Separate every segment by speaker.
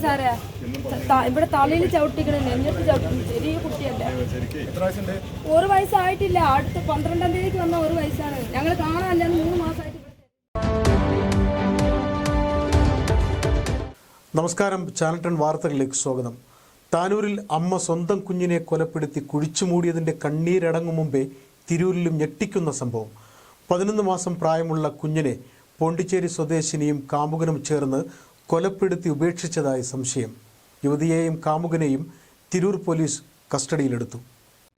Speaker 1: സാറേ ഇവിടെ തലയിൽ ചവിട്ടിക്കണ നെഞ്ഞത്ത് ചവിട്ടി ചെറിയ കുട്ടിയല്ലേ, 1 വയസ്സായിട്ടില്ല. അടുത്ത 12-ാം തീയതിക്ക് വന്ന 1 വയസ്സാണ്. ഞങ്ങൾ കാണാനല്ല 3 മാസമായിട്ട്.
Speaker 2: നമസ്കാരം, ചാനൽ 10 വാർത്തകളിലേക്ക് സ്വാഗതം. താനൂരിൽ അമ്മ സ്വന്തം കുഞ്ഞിനെ കൊലപ്പെടുത്തി കുഴിച്ചുമൂടിയതിൻ്റെ കണ്ണീരടങ്ങും മുമ്പേ തിരൂരിലും ഞെട്ടിക്കുന്ന സംഭവം. 11 മാസം പ്രായമുള്ള കുഞ്ഞിനെ പോണ്ടിച്ചേരി സ്വദേശിനിയും കാമുകനും ചേർന്ന് കൊലപ്പെടുത്തി ഉപേക്ഷിച്ചതായി സംശയം. യുവതിയെയും കാമുകനെയും തിരൂർ പോലീസ് കസ്റ്റഡിയിലെടുത്തു.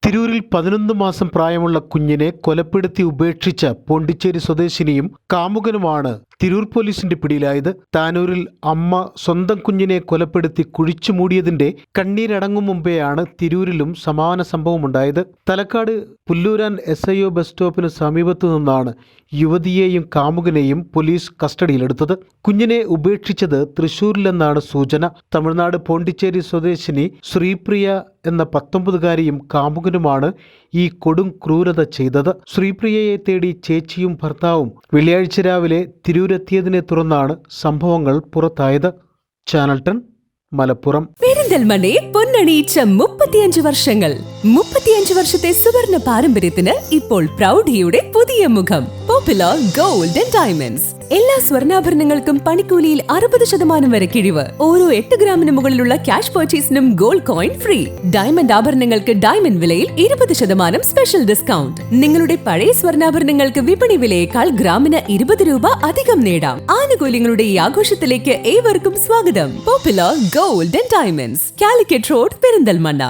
Speaker 2: തിരൂരിൽ 11 മാസം പ്രായമുള്ള കുഞ്ഞിനെ കൊലപ്പെടുത്തി ഉപേക്ഷിച്ച പോണ്ടിച്ചേരി സ്വദേശിനിയും കാമുകനുമാണ് തിരൂർ പോലീസിന്റെ പിടിയിലായത്. താനൂരിൽ അമ്മ സ്വന്തം കുഞ്ഞിനെ കൊലപ്പെടുത്തി കുഴിച്ചുമൂടിയതിന്റെ കണ്ണീരടങ്ങും മുമ്പെയാണ് തിരൂരിലും സമാന സംഭവമുണ്ടായത്. തലക്കാട് പുല്ലൂരാൻ SIO ബസ് സ്റ്റോപ്പിന് സമീപത്തു നിന്നാണ് യുവതിയെയും കാമുകനെയും പോലീസ് കസ്റ്റഡിയിലെടുത്തത്. കുഞ്ഞിനെ ഉപേക്ഷിച്ചത് തൃശൂരിലെന്നാണ് സൂചന. തമിഴ്നാട് പോണ്ടിച്ചേരി സ്വദേശിനി ശ്രീപ്രിയ എന്ന 19-കാരിയും കാമുകനുമാണ് ഈ കൊടും ക്രൂരത ചെയ്തത്. ശ്രീപ്രിയയെ തേടി ചേച്ചിയും ഭർത്താവും വെള്ളിയാഴ്ച രാവിലെ തിരൂരെത്തിയതിനെ തുടർന്നാണ് സംഭവങ്ങൾ പുറത്തായത്. ചാനൽ 10 മലപ്പുറം.
Speaker 3: പെരിന്തൽമണ്ണയെ പൊന്നണിയിച്ച 35 വർഷങ്ങൾ. 35 വർഷത്തെ സുവർണ പാരമ്പര്യത്തിന് ഇപ്പോൾ പ്രൗഢിയുടെ പുതിയ മുഖം. Popular gold and diamonds. എല്ലാ സ്വർണ്ണാഭരണങ്ങൾക്കും പണിക്കൂലിയിൽ 60% വരെ കിഴിവ്. ഓരോ 8 ഗ്രാമിന് മുകളിലുള്ള ക്യാഷ് പർച്ചേസിനും ഗോൾഡ് കോയിൻ ഫ്രീ. ഡയമണ്ട് ആഭരണങ്ങൾക്ക് ഡയമണ്ട് വിലയിൽ 20% സ്പെഷ്യൽ ഡിസ്കൗണ്ട്. നിങ്ങളുടെ പഴയ സ്വർണ്ണാഭരണങ്ങൾക്ക് വിപണി വിലയേക്കാൾ ഗ്രാമിന് 20 രൂപ അധികം നേടാം. ആനുകൂല്യങ്ങളുടെ ഈ ആഘോഷത്തിലേക്ക് ഏവർക്കും സ്വാഗതം. Popular gold and diamonds, Calicut road, Perinthalmanna.